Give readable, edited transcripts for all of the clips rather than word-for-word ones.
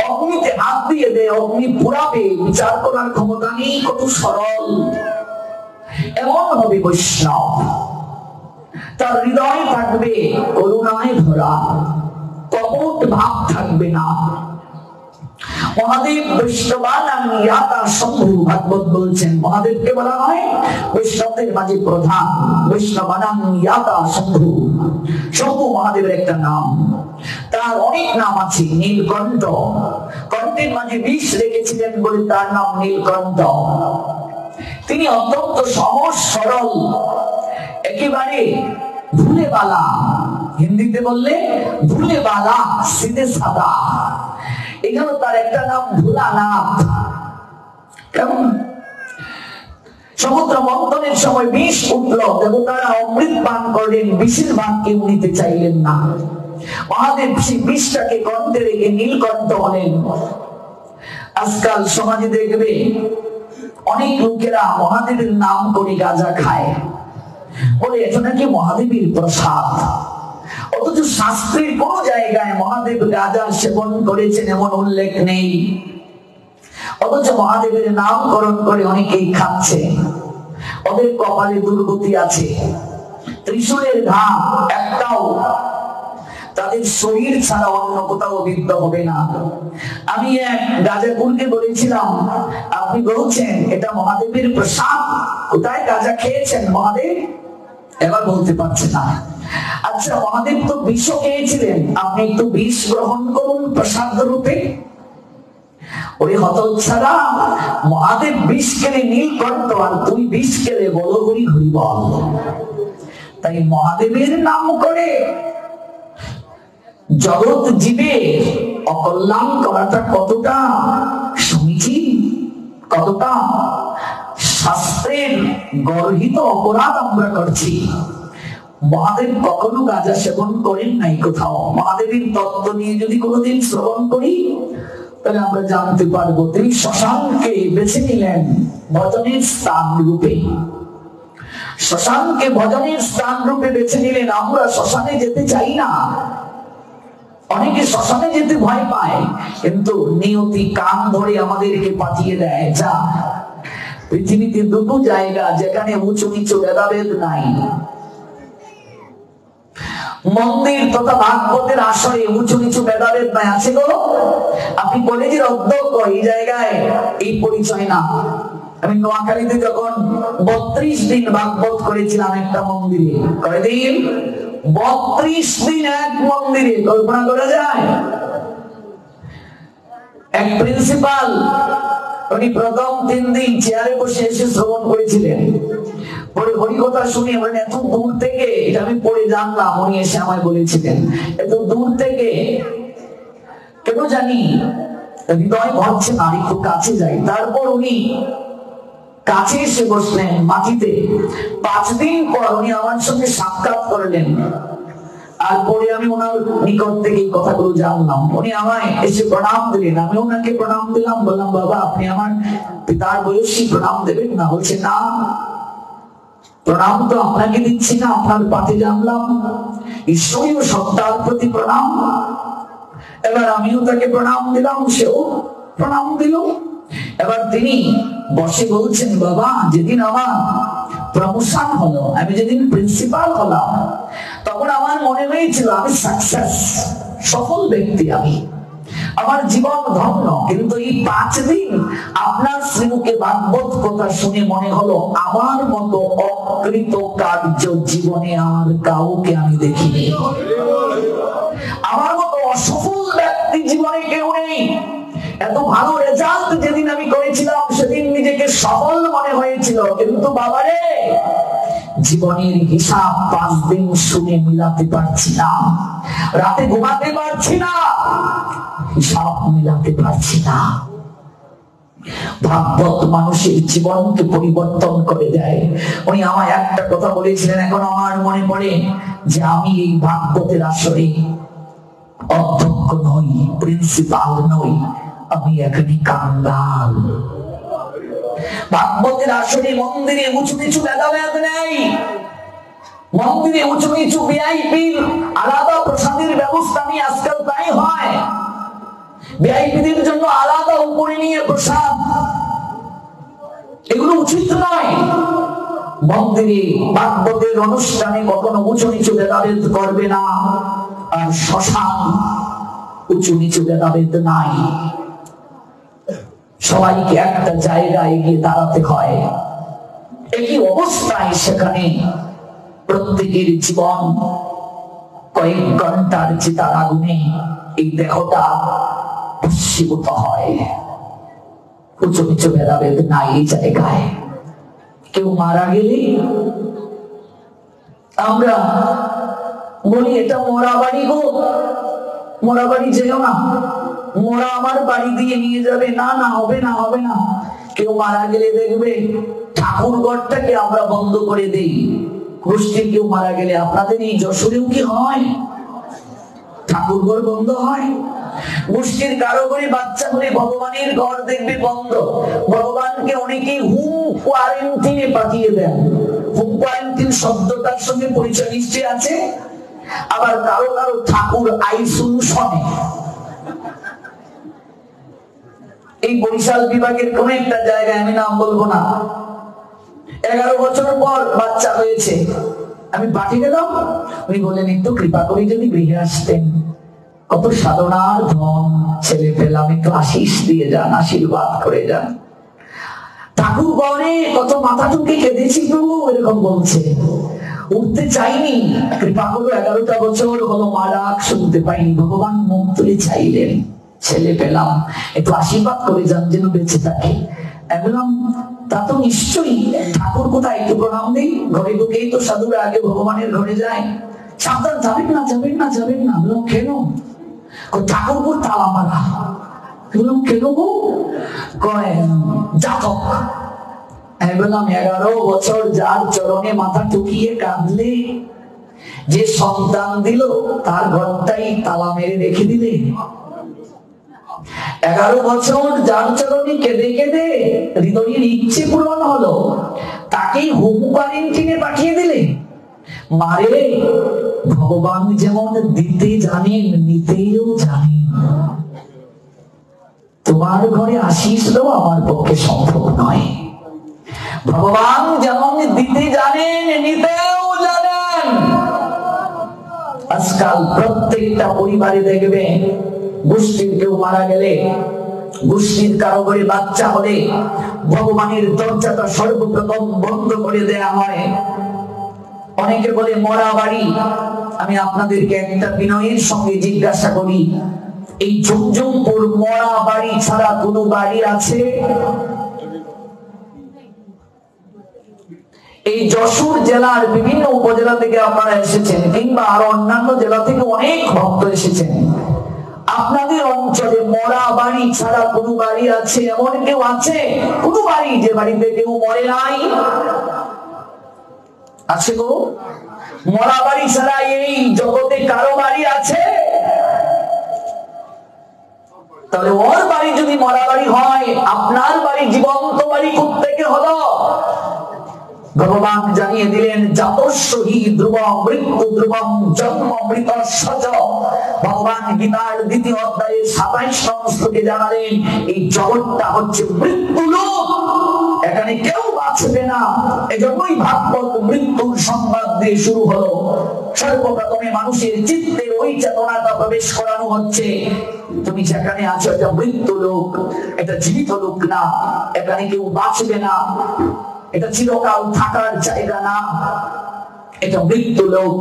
অগ্নিতে হাত দিয়ে দেয়, অগ্নি পুরাবে, বিচার করার ক্ষমতা নেই, কত সরল। এমন হবে বৈষ্ণব, তার হৃদয় থাকবে করুণায় ভরা, কপট ভাব থাকবে না। মহাদেব বৈষ্ণবানাং ইয়াতা শম্ভু, ভাগবত বলছেন মহাদেবকে বলা হয় বৈষ্ণবদের মাঝে প্রধান। বৈষ্ণবানাং ইয়াতা শম্ভু, শম্ভু মহাদেবের একটা নাম, তার অনেক নাম আছে। নীলকণ্ঠ, কণ্ঠের মাঝে বিষ রেখেছিলেন বলে তার নাম নীলকণ্ঠ। তিনি অত্যন্ত সহজ সরল, একেবারে ভুলে বালা, হিন্দিতে বললে ভুলে বালা, সিধে সাদা। এখানে তার একটা নাম ভোলানাথ। কেমন? সমুদ্র মন্থনের সময় বিষ উঠল, দেবতারা অমৃত পান করলেন, বিষের ভাগ কেউ নিতে চাইলেন না। মহাদেব সেই বিষটাকে কণ্ঠে রেখে নীলকণ্ঠ হলেন। আজকাল সমাজে দেখবে অনেক লোকেরা মহাদেবের নাম করে গাঁজা খায়, বলে এটা নাকি মহাদেবের প্রসাদ। অথচ শাস্ত্রের কোন জায়গায় মহাদেব গাঁজা সেবন করেছেন এমন উল্লেখ নেই। অথচ মহাদেবের নামকরণ করে অনেকেই খাচ্ছে। ওদের কপালে দুর্গতি আছে, ত্রিশূলের ঘাম একটাও তাদের শরীর ছাড়া অন্য কোথাও বিদ্ধ হবে না। আমি এক গাঁজাখোরকে বলেছিলাম, আপনি বলছেন এটা মহাদেবের প্রসাদ, কোথায় গাঁজা খেয়েছেন মহাদেব? এবার বলতে পারছে না। আচ্ছা, মহাদেব তো বিষ খেয়েছিলেন, আপনি একটু বিষ গ্রহণ করুন প্রসাদ রূপে। ওই হতচ্ছাড়া, মহাদেব বিষ খেলে নীলকণ্ঠ, আর তুই বিষ খেলে বলো হরি হরি বল। তাই মহাদেবের নাম করে জগৎ জীবে অকল্যাণ করাটা কতটা সমীচীন, কতটা শাস্ত্রের গর্হিত অপরাধ আমরা করছি। মহাদেব কখনো গাঁজা সেবন করেন নাই কোথাও। মহাদেবের তত্ত্ব নিয়ে যদি কোনোদিন শ্রবণ করি, তাহলে আমরা জানতে পারবো তিনি শ্মশানকে বেছে নিলেন ভজনের স্থান রূপে। শ্মশানকে ভজনের স্থান রূপে বেছে নিলেন। আমরা শ্মশানে যেতে চাই না, অনেকে শ্মশানে যেতে ভয় পায়, কিন্তু নিয়তি কান ধরে আমাদেরকে পাঠিয়ে দেয়। যা, পৃথিবীতে দুটো জায়গা যেখানে উঁচু নিচু ভেদাভেদ নাই, মন্দির তথা ভাগবতের আসরে উঁচু নিচু ভেদাভেদ নাই। আছে গো, আপনি কলেজের অধ্যক্ষ, এই জায়গায় এই পরিচয় না। আমি নোয়াখালীতে যখন 32 দিন ভাগবত করেছিলাম একটা মন্দিরে, কয়দিন? 32 দিন এক মন্দিরে, কল্পনা করা যায়? এক প্রিন্সিপাল, উনি প্রথম 3 দিন চেয়ারে বসে এসে শ্রবণ করেছিলেন। পরে হরিকথা শুনে বলেন, এত দূর থেকে, এটা আমি পড়ে জানলাম, উনি এসে আমায় বলেছিলেন, এত দূর থেকে কেন জানি হৃদয় ভরছে না, একটু কাছে যাই। তারপর উনি কাছে এসে বসলেন মাটিতে। 5 দিন পর উনি আমার সঙ্গে সাক্ষাৎ করলেন। আর পরে আমি ওনার নিকট থেকে এই কথাগুলো জানলাম। উনি আমায় এসে প্রণাম দিলেন, আমি ওনাকে প্রণাম দিলাম। বললাম, বাবা আপনি আমার পিতার বয়সী, প্রণাম দেবেন না? বলছে, না, প্রণাম তো আপনাকে দিচ্ছি না, আপনার পাতে জানলাম, ঈশ্বরীয় সত্তার প্রতি প্রণাম। এবার আমিও তাকে প্রণাম দিলাম, সেও প্রণাম দিল। এবার তিনি বসে বলছেন, বাবা যেদিন আমার প্রমোশন হলো, আমি যেদিন প্রিন্সিপাল হলাম, তখন আমার মনে হয়েছিল আমি সাকসেস, সফল ব্যক্তি, আমি, আমার জীবন ধন্য। কিন্তু এই 5 দিন আপনার শ্রীমুখে ভাগবত কথা শুনে মনে হলো আমার মতো অকৃত কার্য জীবনে আর কাউকে আমি দেখিনি। আমার মতো অসফল ব্যক্তি জীবনে কেউ নেই। এত ভালো রেজাল্ট যেদিন আমি করেছিলাম, সেদিন নিজেকে সফল মনে হয়েছিল। কিন্তু বাবারে, জীবনের হিসাব 5 দিন শুনে মিলাতে পারছি না, রাতে ঘুমাতে পারছি না, হিসাব মিলাতে পারছি না। ভাগবত মানুষের জীবনকে পরিবর্তন করে দেয়। উনি আমায় একটা কথা বলেছিলেন, এখন আমার মনে পড়ে, যে আমি এই ভাগবতের আসরে অধ্যক্ষ নই, প্রিন্সিপাল নই, আমি এখানে কাঙ্গাল। ভাগবতের আসরে মন্দিরে উঁচু নিচু ভেদাভেদ নেই। মন্দিরে উঁচু নিচু ভিআইপির আলাদা প্রসাদের ব্যবস্থা নেই, আজকাল তাই হয়। ভিআইপিদের জন্য আলাদা উপরে নিয়ে প্রসাদ, এগুলো উচিত নয়। মন্দিরে ভাগবতের অনুষ্ঠানে কখনো উঁচু নিচু ভেদাভেদ করবে না, আর শ্মশান উঁচু নিচু ভেদাভেদ নাই। সবাইকে একটা জায়গায় গিয়ে দাঁড়াতে হয়। একই অবস্থায় সেখানে প্রত্যেকের জীবন কয়েক ঘন্টার চিতার আগুনে এই দেহটা ভস্মীভূত হয়। উঁচু নিচু ভেদাভেদ নাই এই জায়গায়। কেউ মারা গেলে আমরা বলি এটা মরা বাড়ি গো, মরা বাড়ি যেও না, মোরা আমার বাড়ি দিয়ে নিয়ে যাবে। না না, হবে না, হবে না। কেউ মারা গেলে দেখবে ঠাকুর ঘরটাকে আমরা বন্ধ করে দেই। গোষ্ঠীর কেউ মারা গেলে আপনাদের এই যশোরেও কি হয়? ঠাকুর ঘর বন্ধ হয়? গোষ্ঠীর কারো করে বাচ্চা করে ভগবানের ঘর দেখবে বন্ধ। ভগবানকে অনেকেই হোম কোয়ারেন্টিনে পাঠিয়ে দেন। হোম কোয়ারেন্টিন শব্দটার সঙ্গে পরিচয় নিশ্চয় আছে। আবার কারো কারো ঠাকুর আইসোলেশনে। এই বরিশাল বিভাগের কোন একটা জায়গায়, আমি নাম বলবো না, 11 বছর পর বাচ্চা হয়েছে। আমি পাঠিয়ে গেলাম, উনি বললেন একটু কৃপা করে যদি গৃহে আসতেন। কত সাধনার ধন ছেলে পেলাম, একটু আশীষ দিয়ে যান, আশীর্বাদ করে যান। ঠাকুর গড়ে কত মাথা ঠুকে কেঁদেছি প্রভু, এরকম বলছে। উঠতে চাইনি, কৃপা করো 11টা বছর হলো মা ডাক শুনতে পাইনি। ভগবান মুখ তুলে চাইলেন, ছেলে পেলাম, একটু আশীর্বাদ করে যান যেন বেঁচে থাকে। বললাম তা তো নিশ্চয়ই, ঠাকুর কোথায়, একটু প্রণাম দিই। ঘরে ঢুকেই তো সাধুরা আগে ভগবানের ঘরে যায়। সাবধান, যাবেন না, যাবেন না, যাবেন না। বললাম কেন? ঠাকুর তালা মারা। বললাম কেন গো? কয় জাতক। বললাম 11 বছর যার চরণে মাথা টুকিয়ে কাঁদলে, যে সন্তান দিল তার ঘরটাই তালা মেরে রেখে দিলে। 11 বছর যার চরণে কেঁদে কেঁদে হৃদয়ের ইচ্ছে পূরণ হলো, তাকেই হোম কোয়ারেন্টিনে পাঠিয়ে দিলে। মারে, ভগবান যেমন দিতে জানেন, নিতেও জানেন। তোমার ঘরে আশীষ দেওয়া আমার পক্ষে সম্ভব নয়। ভগবান যেমন দিতে জানেন, নিতেও জানেন। আজকাল প্রত্যেকটা পরিবারে দেখবে, গোষ্ঠীর কেউ মারা গেলে, গোষ্ঠীর কারো ঘরে বাচ্চা হলে ভগবানের দরজাটা সর্বপ্রথম বন্ধ করে দেয়া হয়। অনেকে বলে মরা বাড়ি। আমি আপনাদেরকে একটা বিনয়ের সঙ্গে জিজ্ঞাসা করি, এই ঝুমঝুমপুর মরা বাড়ি ছাড়া কোনো বাড়ি আছে? এই যশোর জেলার বিভিন্ন উপজেলা থেকে আপনারা এসেছেন, কিংবা আরো অন্যান্য জেলা থেকে অনেক ভক্ত এসেছেন। আপনাদের অঞ্চলে মরা বাড়ি ছাড়া কোনো বাড়ি আছে? এমন কেউ আছে? কোন বাড়ি যে বাড়িতে কেউ মরে নাই আছে গো? মরা বাড়ি ছাড়া এই জগতে কারো বাড়ি আছে? তাহলে ওর বাড়ি যদি মরা বাড়ি হয়, আপনার বাড়ি জীবন্ত বাড়ি কোত্থেকে হলো? ভগবান জানিয়ে দিলেন, জাতস্যহি ধ্রুবং মৃত্যু ধ্রুবং জন্ম মৃতস্য। ভগবান গীতার 2য় অধ্যায়ে 27 নং শ্লোকে জানালেন, এই জগৎটা হচ্ছে মৃত্যু লোক, এখানে কেউ বাঁচবে না। এজন্যই ভাগবত মৃত্যুর সংবাদ দিয়ে শুরু হলো। সর্বপ্রথমে মানুষের চিত্তে ওই চেতনাটা প্রবেশ করানো হচ্ছে, তুমি যেখানে আছো এটা মৃত্যু লোক, এটা জীবিত লোক না। এখানে কেউ বাঁচবে না, এটা চিরকাল থাকার জায়গা না, এটা মৃত্যু লোক।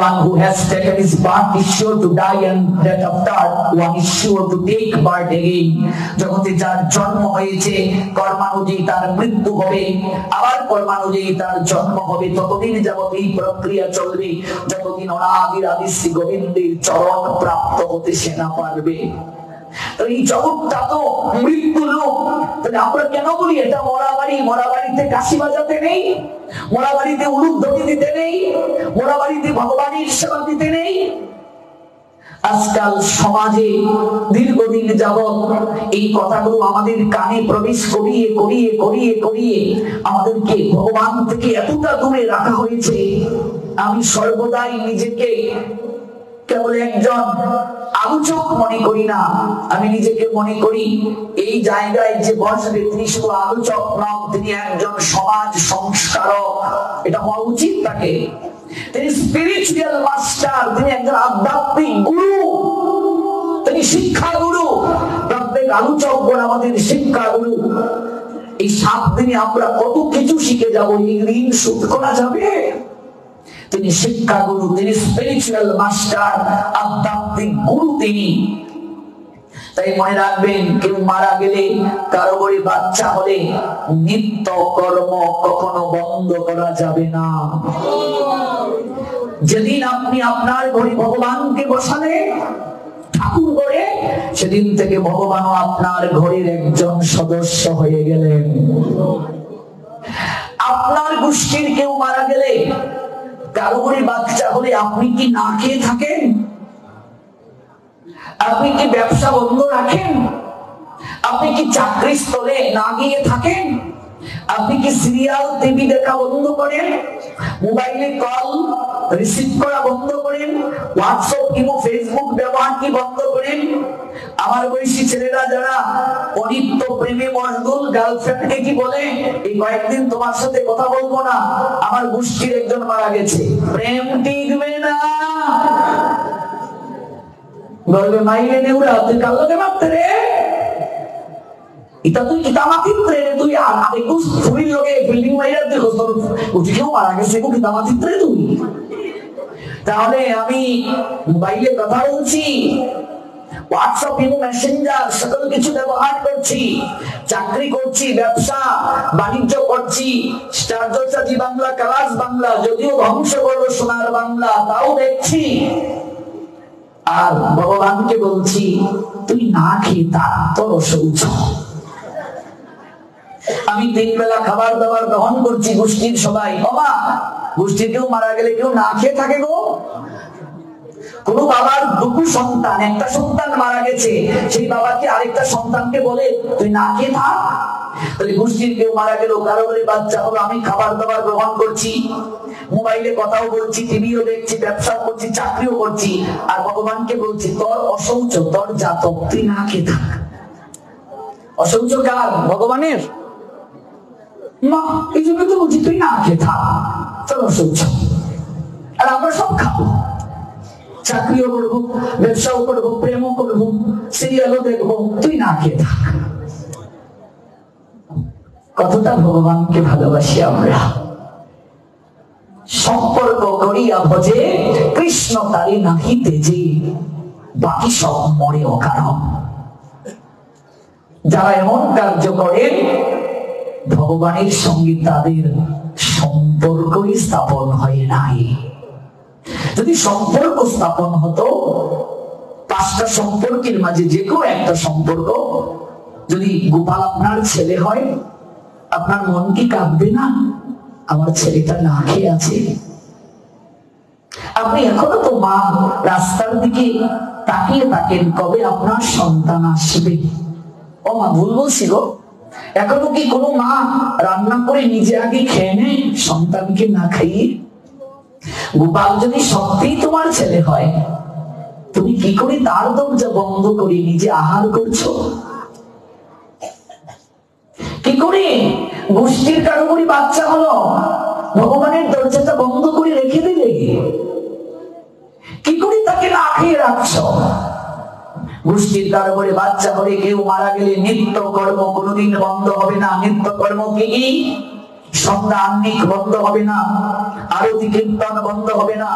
One who has taken his birth is sure to die, and that after one is sure to take birth again. জগতে যার জন্ম হয়েছে, কর্মানুযায়ী তার মৃত্যু হবে, আবার কর্মানুযায়ী তার জন্ম হবে। ততদিন যাবত এই প্রক্রিয়া চলবে, যতদিন অনাদির আদি শ্রী গোবিন্দের চরণ প্রাপ্ত হতে সে না পারবে। এই জগৎটা তো মৃত্যু লোক। তাহলে আমরা কেন বলি এটা মরা বাড়ি? মরা বাড়িতে কাশি বাজাতে নেই, মরা বাড়িতে উলুধ্বনি দিতে নেই, মরা বাড়িতে ভগবানের সেবা দিতে নেই। আজকাল সমাজে দীর্ঘদিন যাবৎ এই কথাগুলো আমাদের কানে প্রবেশ করিয়ে করিয়ে করিয়ে করিয়ে আমাদেরকে ভগবান থেকে এতটা দূরে রাখা হয়েছে। আমি সর্বদাই নিজেকে কেবল একজন আলোচক মনে করি না, আমি নিজেকে মনে করি এই জায়গায় যে বসবে তিনি শুধু আলোচক নন, তিনি একজন সমাজ সংস্কারক। এটা হওয়া উচিত তাকে। তিনি স্পিরিচুয়াল মাস্টার, তিনি একজন আধ্যাত্মিক গুরু, তিনি শিক্ষা গুরু। প্রত্যেক আলোচকগণ আমাদের শিক্ষা গুরু। এই 7 দিনে আমরা কত কিছু শিখে যাব, এই ঋণ শোধ করা যাবে? তিনি শিক্ষা গুরু, তিনি স্পিরিচুয়াল মাস্টার, আধ্যাত্মিক গুরু তিনি। তাই মনে রাখবেন, কেউ মারা গেলে, কারো ঘরে বাচ্চা হলে নিত্য কর্ম কখনো বন্ধ করা যাবে না। যেদিন আপনি আপনার ঘরে ভগবানকে বসালেন ঠাকুর ঘরে, সেদিন থেকে ভগবানও আপনার ঘরের একজন সদস্য হয়ে গেলেন। আপনার গোষ্ঠীর কেউ মারা গেলে, কারো ঘরে বাচ্চা হলে আপনি কি না খেয়ে থাকেন? আপনি কি ব্যবসা বন্ধ রাখেন? আপনি কি চাকরির স্থলে না গিয়ে থাকেন? আপনি কি সিরিয়াল টিভি দেখা বন্ধ করেন? মোবাইলে কল রিসিভ করা বন্ধ করেন? হোয়াটসঅ্যাপ কিংবা ফেসবুক ব্যবহার কি বন্ধ করেন? আমার বয়সী ছেলেরা যারা অনিত্য প্রেমে মশগুল, গার্লফ্রেন্ডকে কি বলে, এই কয়েকদিন তোমার সাথে কথা বলবো না, আমার গোষ্ঠীর একজন মারা গেছে, প্রেম টিকবে না। বলবে মাইলে নেউরা, তুই কাল লোকে ভাবতে রে, এটা তুই কিতামাতিত্রে রে, তুই আরেকটু ফুরির লোকে বিল্ডিং মাইরা তুই কেউ মারা গেছে, কিতামাতিত্রে তুই। তাহলে আমি মোবাইলে কথা বলছি, হোয়াটসঅ্যাপ এবং মেসেঞ্জার সকল কিছু ব্যবহার করছি, চাকরি করছি, ব্যবসা বাণিজ্য করছি, স্টার জলসা জি বাংলা, কালাস বাংলা, যদিও ধ্বংস করলো সোনার বাংলা, তাও দেখছি। আর ভগবানকে বলছি, তুই না খেয়ে থাক, তোর অসৌচ। আমি 3 বেলা খাবার দাবার গ্রহণ করছি, গোষ্ঠীর সবাই, বাবা গোষ্ঠীর কেউ মারা গেলে কেউ না খেয়ে থাকে গো? কোন বাবার 2 সন্তান, একটা সন্তান মারা গেছে, সেই বাবাকে আরেকটা সন্তানকে বলে তুই না খেয়ে থাক? তাহলে গোষ্ঠীর কেউ মারা গেল, কারো ঘরে বাচ্চা হলো, আমি খাবার দাবার গ্রহণ করছি, মোবাইলে কথাও বলছি, টিভিও দেখছি, ব্যবসা করছি, চাকরিও করছি, আর ভগবানকে বলছি তোর অশৌচ, তোর জাতক, তুই না খেয়ে থাক। অশৌচ কার? ভগবানের। না, এই জন্য তো বলছি তুই না খেয়ে থাক, তোর অশৌচ। আর আমরা সব খাবো, চাকরিও করবো, ব্যবসাও করবো, প্রেমও করবো, সিরিয়ালও দেখবো, তুই না খেয়ে থাক। কতটা ভগবানকে ভালোবাসি আমরা। সম্পর্ক করিয়া ভজে কৃষ্ণ তারি নাহি তেজে, বাকি সব মরে অকারণ। যারা এমন কার্য করে ভগবানের সঙ্গে তাদের সম্পর্কই স্থাপন হয় নাই। যদি সম্পর্ক স্থাপন হতো, 5টা সম্পর্কের মাঝে যে কেউ একটা সম্পর্ক, যদি গোপাল আপনার ছেলে হয়, আপনার মন কি কাঁদবে না? আমার ছেলেটা না খেয়ে আছে। আপনি এখনো তো মা রাস্তার দিকে তাকিয়ে থাকেন, কবে আপনার সন্তান আসবে। ও মা, ভুল বলছি গো, এখনো কি কোনো মা রান্না করে নিজে আগে খেয়ে নেয় সন্তানকে না খাইয়ে? গোপাল যদি সত্যিই তোমার ছেলে হয়, তুমি কি করে তার দরজা বন্ধ করে নিজে আহার করছো? কি করে গোষ্ঠীর কারো করে বাচ্চা হলো, ভগবানের দরজাটা বন্ধ করে রেখে দিলে? কি করে তাকে না খেয়ে রাখছো? গোষ্ঠীর কারো করে বাচ্চা হলে, কেউ মারা গেলে নিত্য কর্ম কোনোদিন বন্ধ হবে না। নিত্য কর্ম কি? সন্ধ্যা আহ্নিক বন্ধ হবে না, আরতি কীর্তন বন্ধ হবে না,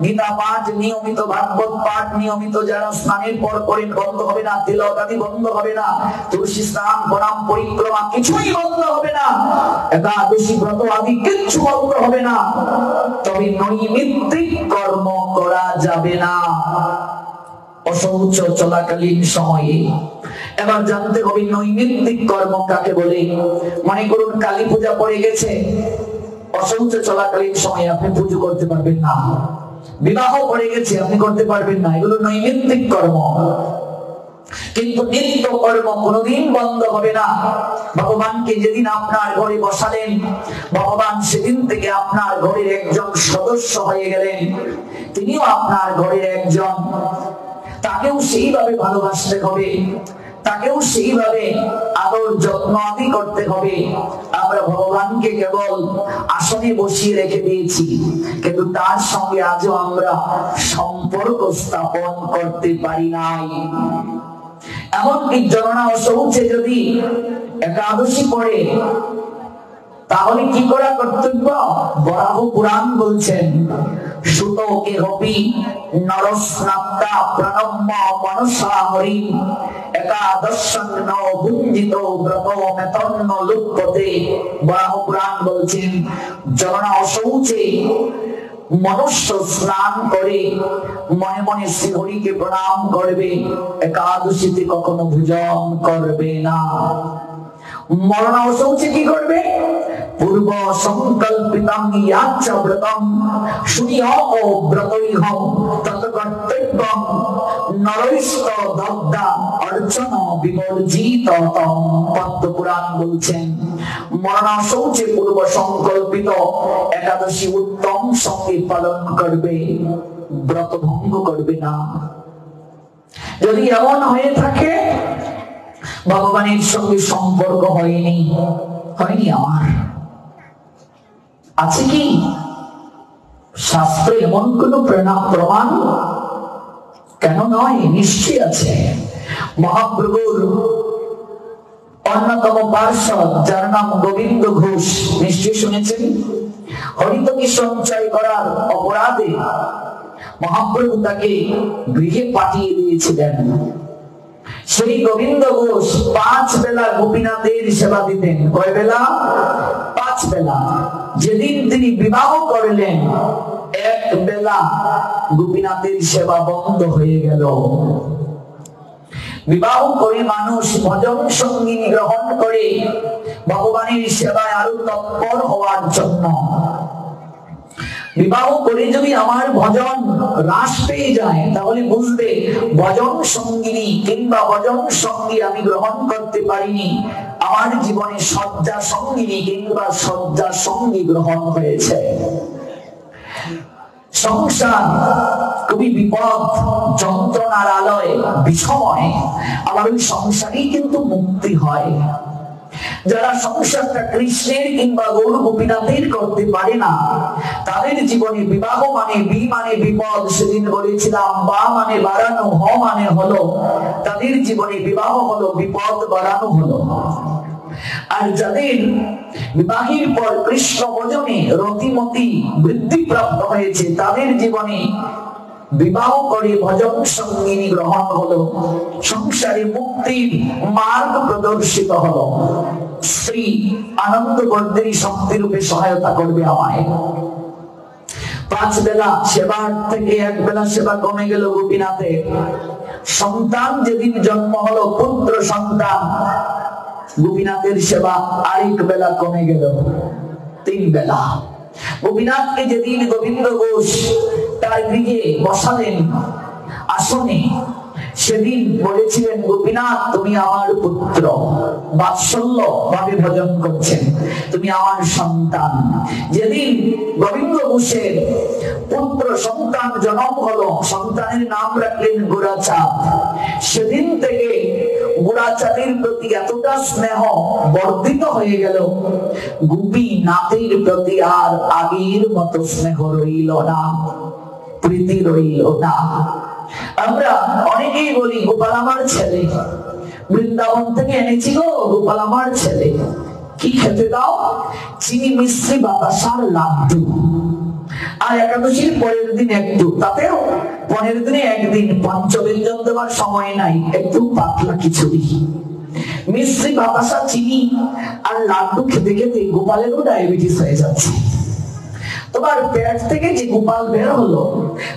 গীতা পাঠ নিয়মিত, ভাগবত পাঠ নিয়মিত যারা স্নানের পর করেন বন্ধ হবে না, তিলক আদি বন্ধ হবে না, তুলসী স্নান, প্রণাম, পরিক্রমা কিছুই বন্ধ হবে না, একাদশী ব্রত আদি কিচ্ছু বন্ধ হবে না। তবে নৈমিত্তিক কর্ম করা যাবে না অশৌচ চলাকালীন সময়ে। এবার জানতে হবে নৈমিত্তিক কর্ম কাকে বলে। মনে করুন কালী পূজা পড়ে গেছে, অশৌচ চলাকালীন সময়ে আপনি পুজো করতে পারবেন না। বিবাহ পড়ে গেছে, আপনি করতে পারবেন না, এগুলো নৈমিত্তিক কর্ম। কিন্তু নিত্য কর্ম কোনোদিন বন্ধ হবে না। ভগবানকে যেদিন আপনার ঘরে বসালেন, ভগবান সেদিন থেকে আপনার ঘরের একজন সদস্য হয়ে গেলেন। তিনিও আপনার ঘরের একজন। তাকেও সেইভাবে ভালোবাসতে হবে, তাকেও সেইভাবে আদর যত্ন আদি করতে হবে। আমরা ভগবানকে কেবল আসনে বসিয়ে রেখে দিয়েছি, কিন্তু তার সঙ্গে আজও আমরা সম্পর্ক স্থাপন করতে পারি নাই। এমনকি জননা ও শৌচে যদি একাদশী পড়ে, তাহলে কি করা কর্তব্য? বরাহ পুরাণ বলছেন, সুতোকে হপি নরস্নাত্তা প্রণম্য মনসা হরি একাদশান্ন ভুঞ্জিত ব্রত মেতন্ন লুপ্যতে। বরাহ পুরাণ বলছেন, জননা ও শৌচে মনুষ্য স্নান করে মনে মনে শ্রীহরিকে প্রণাম করবে, একাদশীতে কখনো ভোজন করবে না। মরণ শৌচে কি করবে? পূর্ব সংকল্পিতং ইয়াচ্চ ব্রতং শুনিয় ও ব্রতৈহ তত কর্তব্যং নরৈস্ত দগ্ধা অর্চন বিবর্জিত তম। পদ্ম পুরাণ বলছেন, মরণ শৌচে পূর্ব সংকল্পিত একাদশী উত্তম সঙ্গে পালন করবে, ব্রত ভঙ্গ করবে না। যদি এমন হয়ে থাকে, ভগবানের সঙ্গে সম্পর্ক হয়নি আমার। আছে কি শাস্ত্রে এমন কোন প্রমাণ? কেন নয়, নিশ্চয় আছে। মহাপ্রভুর অন্যতম পার্ষদ, যার নাম গোবিন্দ ঘোষ, নিশ্চয় শুনেছেন। হরিতকি সঞ্চয় করার অপরাধে মহাপ্রভু তাকে গৃহে পাঠিয়ে দিয়েছিলেন। সেই গোবিন্দ ঘোষ 5 বেলা গোপীনাথের সেবা দিতেন। কয় বেলা? 5 বেলা। যেদিন তিনি বিবাহ করলেন, 1 বেলা গোপীনাথের সেবা বন্ধ হয়ে গেল। বিবাহ করে মানুষ ভজন সঙ্গিনী গ্রহণ করে ভগবানের সেবায় আরো তৎপর হওয়ার জন্য। বিবাহ করে যদি আমার ভজন হ্রাস পেয়ে যায়, তাহলে বুঝবে ভজন সঙ্গিনী কিংবা ভজন সঙ্গী আমি গ্রহণ করতে পারিনি, আমার জীবনে শয্যা সঙ্গিনী কিংবা শয্যা সঙ্গী গ্রহণ হয়েছে। সংসার খুবই বিপদ, যন্ত্রণার আলয়, বিষময়। আবার ওই সংসারেই কিন্তু মুক্তি হয়। যারা সংসারটা কৃষ্ণের কিংবা গৌর গোপীনাথের করতে পারে না, তাদের জীবনে বিবাহ মানে বি মানে বিপদ। সেদিন বলেছিলাম, বা মানে বাড়ানো, হ মানে হলো। তাদের জীবনে বিবাহ হলো বিপদ, বাড়ানো হলো। আর যাদের বিবাহের পর কৃষ্ণ ভজনে রতিমতি বৃদ্ধি প্রাপ্ত হয়েছে, তাদের জীবনে বিবাহ করে ভজন সঙ্গিনী গ্রহণ হলো, সংসারে মুক্তির মার্গ প্রদর্শিত হলো। শ্রী আনন্দ বর্দেরী শক্তি রূপে সহায়তা করবে আমায়। 5 বেলা সেবার থেকে 1 বেলা সেবা কমে গেল গোপীনাথে। সন্তান যেদিন জন্ম হলো, পুত্র সন্তান, গোপীনাথের সেবা আরেক বেলা কমে গেল, 3 বেলা। গোপীনাথকে যেদিন গোবিন্দ ঘোষ তার গৃহে বসালেন আসনে, সেদিন বলেছিলেন, গোপীনাথ তুমি আমার পুত্র, বাৎসল্য ভাবে ভজন করছেন, তুমি আমার সন্তান। যেদিন গোবিন্দ ঘোষের পুত্র সন্তান জন্ম হলো, সন্তানের নাম রাখলেন গোরাচাঁদ। সেদিন থেকে গোরাচাঁদের প্রতি এতটা স্নেহ বর্ধিত হয়ে গেল, গোপীনাথের প্রতি আর আগের মতো স্নেহ রইল না, প্রীতি রইল না। আমরা অনেকেই বলি, গোপাল আমার ছেলে, বৃন্দাবন থেকে এনেছি গো, গোপাল আমার ছেলে। কি খেতে দাও? চিনি মিশ্রি বাতাসার লাড্ডু। আর একাদশীর পরের দিন একটু, তাতেও 15 দিনে 1 দিন পঞ্চব্যঞ্জন দেওয়ার সময় নাই, একটু পাতলা খিচুড়ি। মিশ্রি বাতাসা, চিনি আর লাড্ডু খেতে খেতে গোপালেরও ডায়াবেটিস হয়ে যাচ্ছে। তোমার পেট থেকে যে গোপাল বের হলো,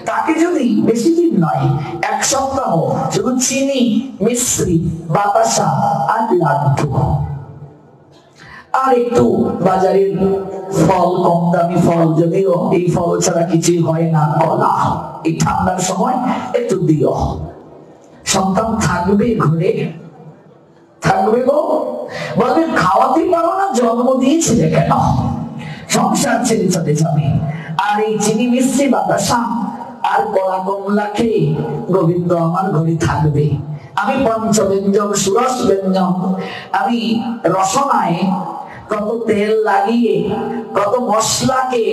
তাকে যদি বেশি দিন নয়, 1 সপ্তাহ শুধু চিনি মিশ্রি বাতাসা আর লাড্ডু, আর একটু বাজারের ফল, কম দামি ফল, যদিও এই ফল ছাড়া কিছুই হয় না, কলা, এই ঠান্ডার সময় একটু দিও, সন্তান থাকবে ঘরে? থাকবে গো? বলবে খাওয়াতে পারো না, জন্ম দিয়েছিলে কেন? সংসার ছেড়ে চলে যাবে। আর এই চিনি মিষ্টি বাতাসা আর কলা কমলা খেয়ে গোবিন্দ আমার ঘরে থাকবে। আমি পঞ্চব্যঞ্জন সুরস ব্যঞ্জন, আমি রসনায় কত তেল লাগিয়ে কত মশলাকে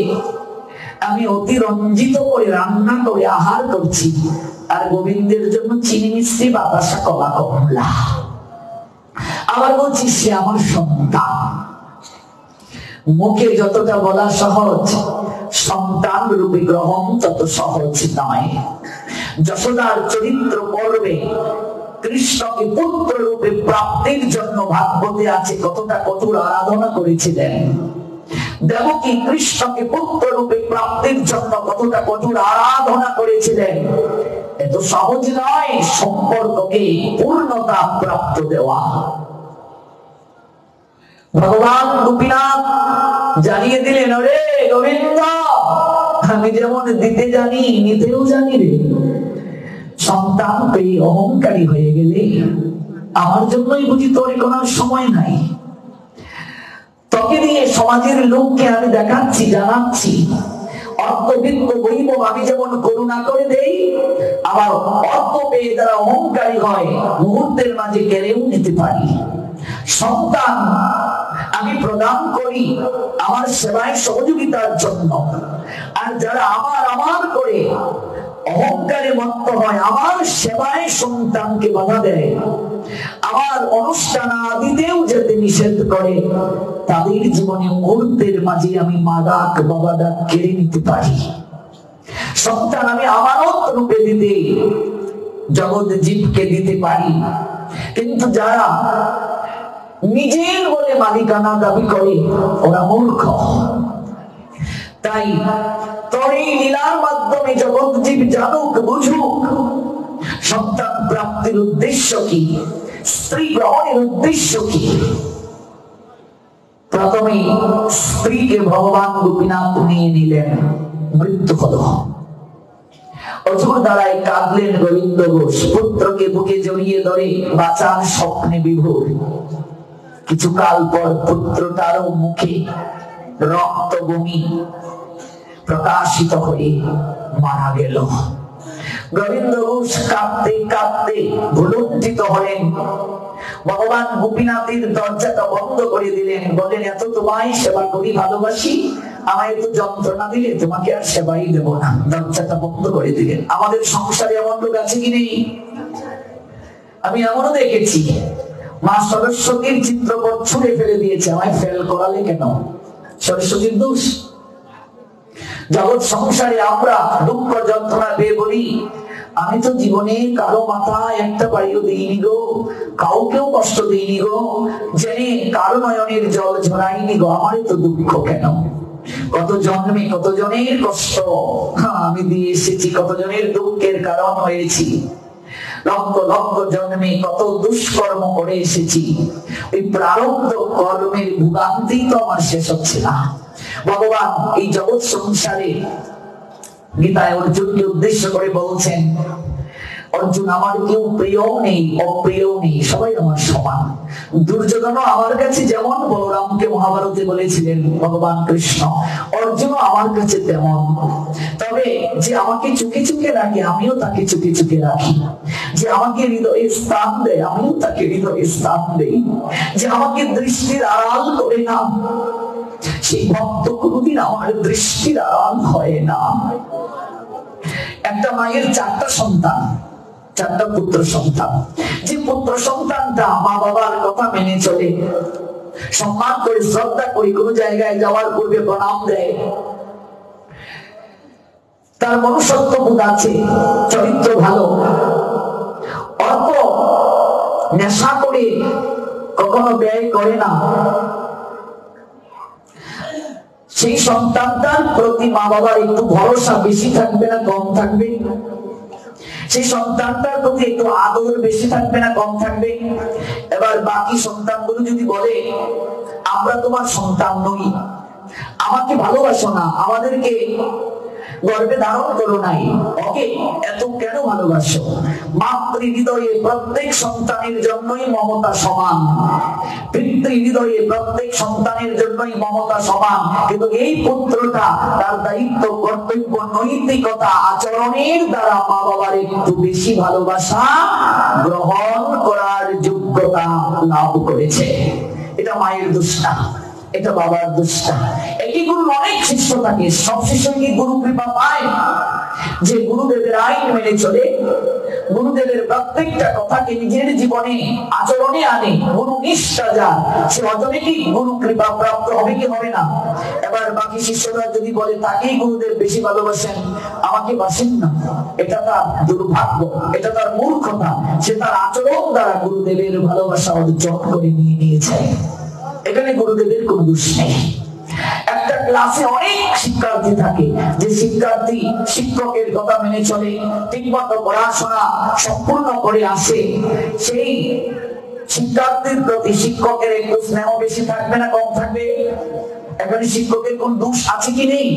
আমি অতিরঞ্জিত করে রান্না করে আহার করছি, আর গোবিন্দের জন্য চিনি মিষ্টি বাতাসা কলা কমলা। আবার বলছি সে আমার সন্তান। মুখে যতটা বলা সহজ, সন্তান রূপে গ্রহণ তত সহজ নয়। যশোদার চরিত্র পর্বে কৃষ্ণকে পুত্র রূপে প্রাপ্তির জন্য ভাগবতে আছে কতটা কঠোর আরাধনা করেছিলেন। দেবকী কৃষ্ণকে পুত্র রূপে প্রাপ্তির জন্য কতটা কঠোর আরাধনা করেছিলেন। এত সহজ নয় সম্পর্ককে পূর্ণতা প্রাপ্ত দেওয়া। ভগবান গোপীনাথ জানিয়ে দিলেন, ওরে গোবিন্দ, আমি যেমন দিতে জানি নিতেও জানি রে। সন্তান পেয়ে অহংকারী হয়ে গেলে আমার জন্যই বুঝি তোর কোনো সময় নাই। তোকে দিয়ে সমাজের লোককে আমি দেখাচ্ছি, জানাচ্ছি অর্থবিত্ত বৈভব আমি যেমন করুণা করে দেই, আবার অর্থ পেয়ে যারা অহংকারী হয় মুহূর্তের মাঝে কেড়েও নিতে পারি। সন্তান আমি প্রদান করি আমার সেবায় সহযোগিতার জন্য, আর যারা আমার আমার করে অহংকারে মত্ত হয়, আমার সেবায় সন্তানকে বাধা দেয়, আমার অনুষ্ঠান আদিতেও যেতে নিষেধ করে, তাদের জীবনে মুহূর্তের মাঝে আমি মা ডাক বাবা ডাক কেড়ে নিতে পারি। সন্তান আমি আমানত রূপে দিতে জগৎ জীবকে দিতে পারি। কিন্তু যারা নিজের বলে মালিকানা দাবি করে ওরা মূর্খ। তাই তোর এই লীলার মাধ্যমে জগৎ জীব জানুক, বুঝুক সন্তান প্রাপ্তির উদ্দেশ্য কি, স্ত্রী গ্রহণের উদ্দেশ্য কি। প্রথমে স্ত্রীকে ভগবান গোপীনাথ নিয়ে নিলেন, মৃত্যু হলো। অঝোর দ্বারায় কাঁদলেন গোবিন্দ ঘোষ, পুত্রকে বুকে জড়িয়ে ধরে বাঁচার স্বপ্নে বিভোর। কিছুকাল পর পুত্রটারও মুখে রক্ত বমি প্রকাশিত হয়ে মারা গেল। গোবিন্দ ঘোষ কাঁদতে কাঁদতে ভুলুণ্ঠিত হলেন। ভগবান গোপীনাথের দরজাটা বন্ধ করে দিলেন, বলেন এত তোমায় সেবা করি ভালোবাসি, আমায় একটু যন্ত্রণা দিলে তোমাকে আর সেবাই দেব না। দরজাটা বন্ধ করে দিলেন। আমাদের সংসারে এমন লোক আছে কি নেই? আমি এমনও দেখেছি মা সরস্বতীর চিত্রপট ছুঁড়ে ফেলে দিয়েছে, আমায় ফেল করালে কেন? সরস্বতীর দোষ? জগৎ সংসারে আমরা দুঃখ যন্ত্রণা পেয়ে বলি, আমি তো জীবনে কারো মাথায় একটা বাড়িও দিইনি গো, কাউকেও কষ্ট দিইনি গো, জেনে কারো নয়নের জল ঝরাইনি গো, আমারই তো দুঃখ কেন? কত জন্মে কত জনের কষ্ট আমি দিয়ে এসেছি, কত জনের দুঃখের কারণ হয়েছি, লক্ষ লক্ষ জন্মে কত দুষ্কর্ম করে এসেছি, ওই প্রারব্ধ কর্মের ভোগান্তি তো আমার শেষ হচ্ছে না। ভগবান এই জগৎ সংসারে গীতায় অর্জুনকে উদ্দেশ্য করে বলছেন, অর্জুন আমার কেউ প্রিয় নেই অপ্রিয় নেই, সবাই আমার সমান। দুর্যোধন আমার কাছে যেমন বলরামকে মহাভারতে বলেছিলেন ভগবান কৃষ্ণ, অর্জুনও আমার কাছে তেমন। তবে যে আমাকে চুকে চুকে রাখে আমিও তাকে চুকে চুকে রাখি, যে আমাকে হৃদয়ে স্থান দেয় আমিও তাকে হৃদয়ে স্থান দেই, যে আমাকে দৃষ্টির আড়াল করে না সেই ভক্ত কোনদিন আমার দৃষ্টির আড়াল হয় না। একটা মায়ের চারটা সন্তান, চারটা পুত্র সন্তান। যে পুত্র সন্তানটা মা বাবার কথা মেনে চলে, সম্মান করে শ্রদ্ধা করে, কোন জায়গায় যাওয়ার পূর্বে প্রণাম দেয়, তার মনুষ্যত্ব বোধ আছে, চরিত্র ভালো, অল্প নেশা করে কখনো ব্যয় করে না, সেই সন্তানটার প্রতি মা বাবার একটু ভরসা বেশি থাকবে না কম থাকবে? সেই সন্তানটার প্রতি একটু আদর বেশি থাকবে না কম থাকবে? এবার বাকি সন্তানগুলো যদি বলে আমরা তোমার সন্তান নই, আমাকে ভালোবাসো না, আমাদেরকে গর্ভে ধারণ করো নাই, ওকে এত কেন ভালোবাসো? মাতৃ হৃদয়ে প্রত্যেক সন্তানের জন্যই মমতা সমান, পিতৃ হৃদয়ে প্রত্যেক সন্তানের জন্যই মমতা সমান। কিন্তু এই পুত্রটা তার দায়িত্ব, কর্তব্য, নৈতিকতা, আচরণের দ্বারা মা বাবার একটু বেশি ভালোবাসা গ্রহণ করার যোগ্যতা লাভ করেছে। এটা মায়ের দোষ না, এটা বাবার দোষ না। একই গুরুর অনেক শিষ্য থাকে, সব শিষ্য কি গুরু কৃপা পায়? যে গুরুদেবের আইন মেনে চলে, গুরুদেবের প্রত্যেকটা কথাকে নিজের জীবনে আচরণে আনে, গুরু নিষ্ঠা যার, সে অজনে কি গুরু কৃপা প্রাপ্ত হবে কি হবে না? এবার বাকি শিষ্যরা যদি বলে তাকেই গুরুদেব বেশি ভালোবাসেন, আমাকে বাসেন না, এটা তার দুর্ভাগ্য, এটা তার মূর্খতা। সে তার আচরণ দ্বারা গুরুদেবের ভালোবাসা অর্জন করে নিয়ে নিয়েছে। এখানে গুরুদেবের কোন দোষ নেই। একটা ক্লাসে অনেক শিক্ষার্থী থাকে, যে শিক্ষার্থী শিক্ষকের কথা মেনে চলে, ঠিকমতো পড়াশোনা সম্পূর্ণ করে আসে, সেই শিক্ষার্থীর প্রতি শিক্ষকের একটু স্নেহ বেশি থাকবে না কম থাকবে? এখানে শিক্ষকের কোন দোষ আছে কি নেই?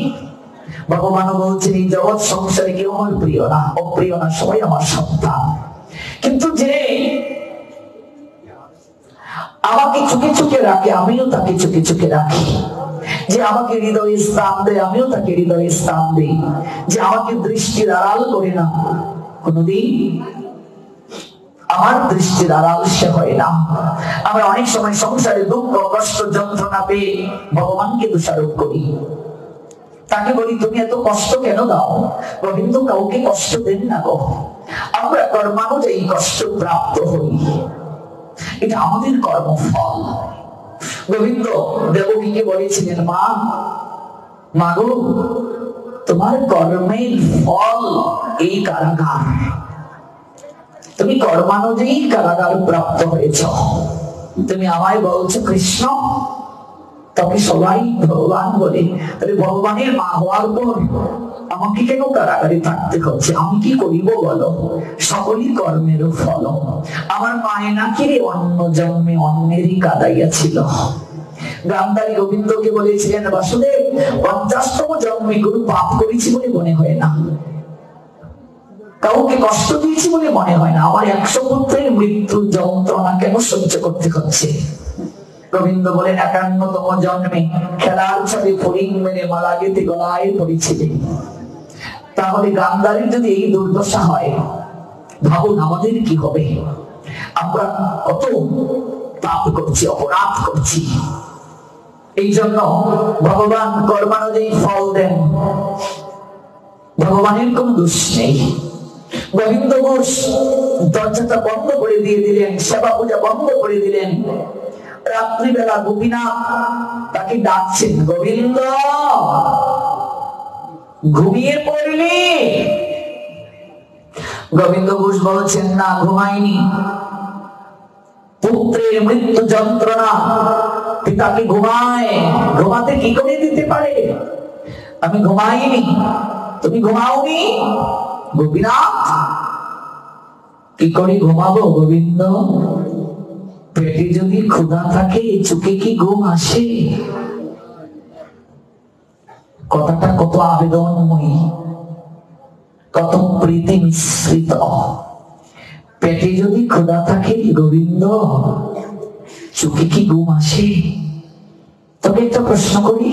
ভগবানও বলছেন এই জগৎ সংসারে কেউ আমার প্রিয় না, অপ্রিয় না, সবাই আমার সন্তান। কিন্তু যে আমাকে চোখে চোখে রাখে, আমিও তাকে চোখে চোখে রাখি। যে আমাকে হৃদয়ে স্থান দেয়, আমিও তাকে হৃদয়ে স্থান দেই। যে আমাকে দৃষ্টির আড়াল করে না, কোনদিন আমার দৃষ্টির আড়াল সে হয় না। আমরা অনেক সময় সংসারে দুঃখ, কষ্ট, যন্ত্রণা পেয়ে ভগবানকে দোষারোপ করি। তাকে বলি তুমি এত কষ্ট কেন দাও? গোবিন্দ কাউকে কষ্ট দেন না গো, আমরা কর্মানুযায়ী কষ্ট প্রাপ্ত হই, এটা আমাদের কর্মফল। গোবিন্দ দেবকীকে বলেছিলেন, মা মাগো তোমার কর্মের ফল এই কারাগার, তুমি কর্মানুযায়ী কারাগার প্রাপ্ত হয়েছ। তুমি আমায় বলছো কৃষ্ণ, তবে সবাই ভগবান বলে, তাহলে ভগবানের মা হওয়ার পর আমাকে কেন কারাগারে থাকতে হচ্ছে? আমি কি করিব বলো? সকলই কর্মের ফল। আমার মায়ে নাকি অন্য জন্মে অন্যেরই কাদাইয়াছিল। গান্ধারী গোবিন্দকে বলেছিলেন, বাসুদেব 50তম জন্মে গুরু পাপ করেছি বলে মনে হয় না, কাউকে কষ্ট দিয়েছি বলে মনে হয় না, আমার 100 পুত্রের মৃত্যুর যন্ত্রণা কেন সহ্য করতে হচ্ছে? গোবিন্দ বলেন, 51তম জন্মে খেলার ছলে ফড়িং মেরে মালা গেতে গলায় পড়েছিলেন। তাহলে গান্ধারীর যদি এই দুর্দশা হয়, ভাবুন আমাদের কি হবে? আমরা কত পাপ করছি, অপরাধ করছি। এই জন্য ভগবান কর্মানুযায়ী ফল দেন, ভগবানের কোন দোষ নেই। গোবিন্দ ঘোষ দরজাটা বন্ধ করে দিয়ে দিলেন, সেবা পূজা বন্ধ করে দিলেন। রাত্রিবেলা গোপীনাথ তাকে ডাকছেন, গোবিন্দ ঘুমিয়ে পড়লি? গোবিন্দ ঘোষ বলছেন, না ঘুমাইনি। পুত্রের মৃত্যু যন্ত্রণা পিতাকে ঘুমাতে কি করে দিতে পারে? আমি ঘুমাইনি, তুমি ঘুমাওনি? গোপীনাথ কি করে ঘুমাবো গোবিন্দ? পেটে যদি ক্ষুধা থাকে চোখে কি ঘুম আসে? কথাটা কত আবেদনময়ী, কত প্রীতি মিশ্রিত। পেটে যদি ক্ষুধা থাকে গোবিন্দ, চোখে কি ঘুম আসে? তবে একটা প্রশ্ন করি,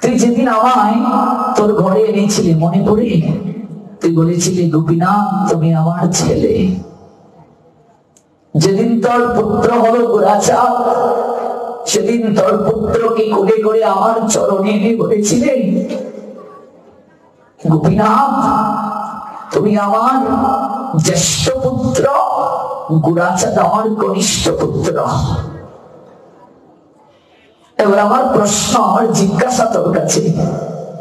তুই যেদিন আমায় তোর ঘরে এনেছিলি মনে পড়ে? তুই বলেছিলি, গোপীনাথ তুমি আমার ছেলে। যেদিন তোর পুত্র হলো গোরাচাঁদ, সেদিন তোর পুত্রকে কোলে করে আমার চরণে এনে বলেছিলেন, গোপীনাথ তুমি আমার জ্যেষ্ঠ পুত্র, গোরাচাঁদ আমার কনিষ্ঠ পুত্র। এবার আমার প্রশ্ন, আমার জিজ্ঞাসা তোর কাছে,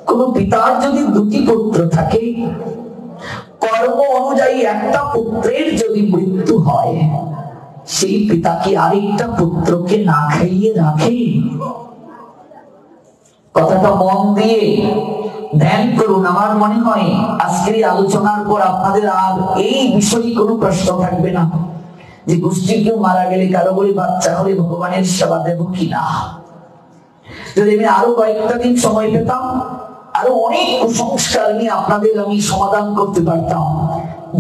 কোন পিতার যদি দুটি পুত্র থাকে, কর্ম অনুযায়ী একটা পুত্রের যদি মৃত্যু হয়, সেই পিতা কি আরেকটা পুত্রকে না খাইয়ে রাখে? কথাটা মন দিয়ে ধ্যান করুন। আমার মনে হয় আজকের এই আলোচনার পর আপনাদের আর এই বিষয়ে কোনো প্রশ্ন থাকবে না, যে গোষ্ঠীর কেউ মারা গেলে, কারো বলে বাচ্চা হলে ভগবানের সেবা দেব কিনা। যদি আমি আরো কয়েকটা দিন সময় পেতাম, আরো অনেক কুসংস্কার নিয়ে আপনাদের আমি সমাধান করতে পারতাম।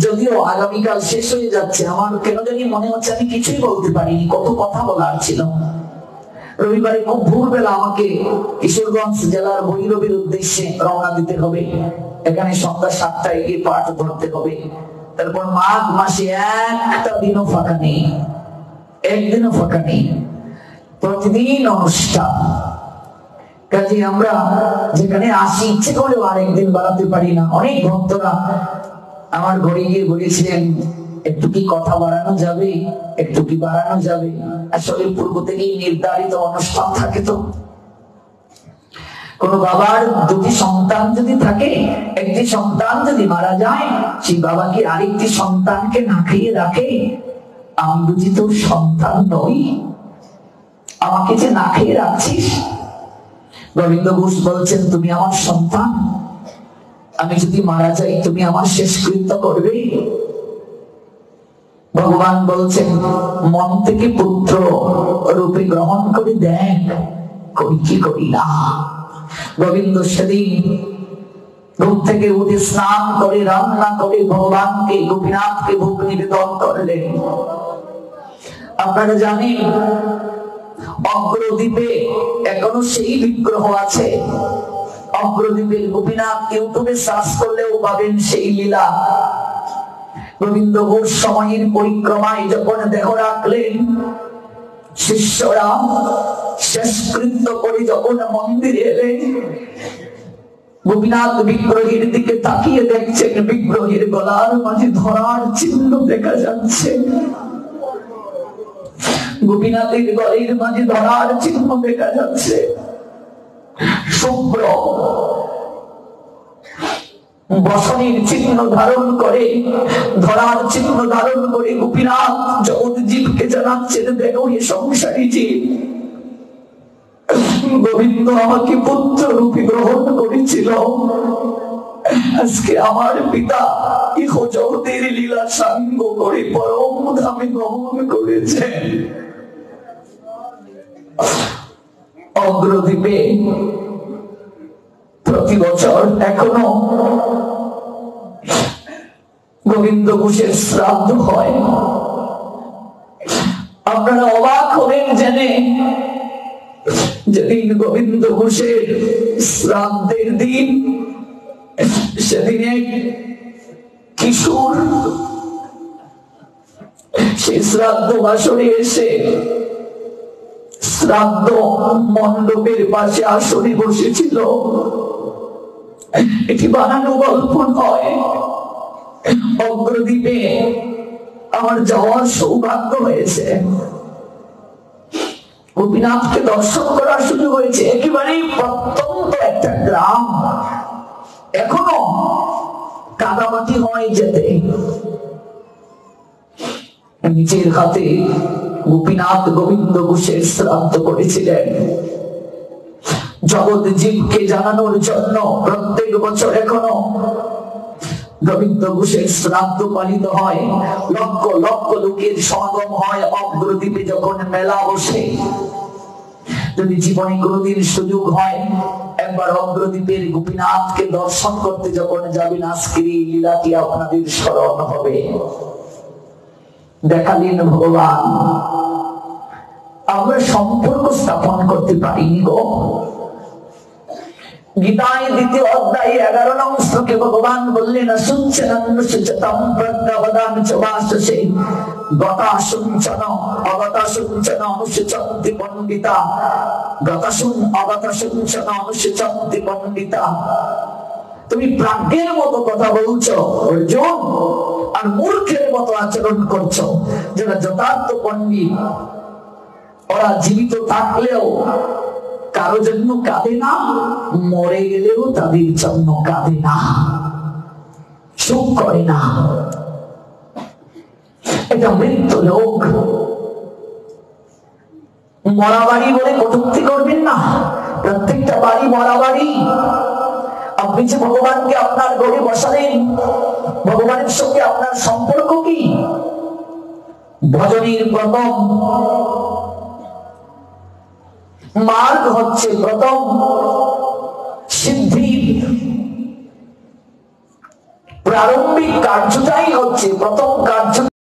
যদিও আগামীকাল শেষ হয়ে যাচ্ছে, আমার কেন জানি মনে হচ্ছে আমি কিছুই বলতে পারিনি, কত কথা বলার ছিল। রবিবারে খুব ভোরবেলা আমাকে কিশোরগঞ্জ জেলার ভৈরবের উদ্দেশ্যে রওনা দিতে হবে। এখানে সন্ধ্যা 7টায় গিয়ে পাঠ ধরতে হবে। তারপর মাঘ মাসে একটা দিনও ফাঁকা নেই, একদিনও ফাঁকা নেই, প্রতিদিন অনুষ্ঠান। কাজে আমরা যেখানে আসি ইচ্ছে করেও আরেকদিন বাড়াতে পারি না। অনেক ভক্তরা আমার ঘরে গিয়ে বলেছিলেন, একটু কি কথা বাড়ানো যাবে, একটু কি বাড়ানো যাবে। আসলে পূর্ব থেকেই নির্ধারিত অনুষ্ঠান থাকে। তো কোন বাবার দুটি সন্তান যদি থাকে, একটি সন্তান যদি মারা যায়, সেই বাবা কি আরেকটি সন্তানকে না খেয়ে রাখে? আমি বুঝি তোর সন্তান নই, আমাকে যে না খেয়ে রাখছিস। গোবিন্দ ঘোষ বলছেন, তুমি আমার সন্তান, আমি যদি মারা যাই তুমি আমার শেষকৃত্য করবে। ভগবান বলছেন, মন থেকে পুত্র রূপে গ্রহণ করে দেখ, করি কি করি না। গোবিন্দ সেদিন ঘুম থেকে উঠে স্নান করে রান্না করে ভগবানকে, গোপীনাথকে ভোগ নিবেদন করলেন। আপনারা জানেন অগ্রদ্বীপে এখনো সেই বিগ্রহ আছে। অগ্রদ্বীপের গোপীনাথ ইউটিউবে সার্চ করলেও পাবেন সেই লীলা। গোবিন্দ ঘোষ সময়ের পরিক্রমায় যখন দেহ রাখলেন, শিষ্যরা শেষকৃত্য করে যখন মন্দিরে এলেন, গোপীনাথ বিগ্রহের দিকে তাকিয়ে দেখছেন, বিগ্রহের গলার মাঝে ধরার চিহ্ন দেখা যাচ্ছে। গোপীনাথের গলের মাঝে ধরার চিহ্ন দেখা যাচ্ছে। শুভ্র বসনের চিহ্ন ধারণ করে, ধরার চিহ্ন ধারণ করে গোপীনাথ জগৎ জীবকে জানাচ্ছেন, দেখো এ সংসারী জীব, গোবিন্দ আমাকে পুত্র রূপে গ্রহণ করেছিল, আজকে আমার পিতা ইহ জগতের লীলা সাঙ্গ করে পরম ধামে গমন করেছেন। অগ্রদ্বীপে প্রতি বছর এখনো গোবিন্দ ঘোষের শ্রাদ্ধ হয়। আপনারা অবাক হবেন জেনে, যেদিন গোবিন্দ ঘোষের শ্রাদ্ধের দিন, সেদিনে কিশোর সেই শ্রাদ্ধ বাসরে এসে শ্রাদ্ধ মণ্ডপের পাশে আসনে বসেছিল। এটি বানানো গল্প নয়। অগ্রদ্বীপে আমার যাওয়ার সৌভাগ্য হয়েছে, গোপীনাথকে দর্শন করার সুযোগ হয়েছে। একেবারেই প্রত্যন্ত একটা গ্রাম, এখনো কাদামাটি হয় যেতে। নিজের হাতে গোপীনাথ গোবিন্দ ঘোষের শ্রাদ্ধ করেছিলেন। জগৎ জীবকে জানানোর জন্য প্রত্যেক বছর এখনো গোবিন্দ ঘোষের শ্রাদ্ধ পালিত হয়। লক্ষ লক্ষ লোকের সমাগম হয় অগ্রদ্বীপে যখন মেলা বসে। যদি জীবনে কোনোদিন সুযোগ হয়, একবার অগ্রদ্বীপের গোপীনাথকে দর্শন করতে যখন যাবেন, আজকের এই লীলাটি আপনাদের স্মরণ হবে। দেখালেন ভগবান, আমরা সম্পর্ক স্থাপন করতে পারিনি গো। গীতায় 2য় অধ্যায়ে 11 নং শ্লোকে ভগবান বললেন, অসুঞ্চনন্নুসুচতম প্রজ্ঞাবদান চ বাসসে গতাসুঞ্চন অগতাসুঞ্চন অনুসুচন্তি পণ্ডিতা গতাসুন অগতাসুঞ্চন অনুসুচন্তি পণ্ডিতা। তুমি প্রাজ্ঞের মতো কথা বলছো অর্জুন, আর মূর্খের মতো আচরণ করছো। যারা যথার্থ পণ্ডিত, ওরা জীবিত থাকলেও কারো জন্য কাঁদে না, মরে গেলেও তাদের জন্য কাঁদে না, শোক করে না। এটা মৃত্যু লোক। মরা বাড়ি বলে কটূক্তি করবেন না, প্রত্যেকটা বাড়ি মরা বাড়ি। আপনি যে ভগবানকে আপনার ঘরে বসালেন, ভগবানের সঙ্গে আপনার সম্পর্ক কি? ভজনের প্রথম মার্গ হচ্ছে, প্রথম সিদ্ধির প্রারম্ভিক কার্যটাই হচ্ছে, প্রথম কার্য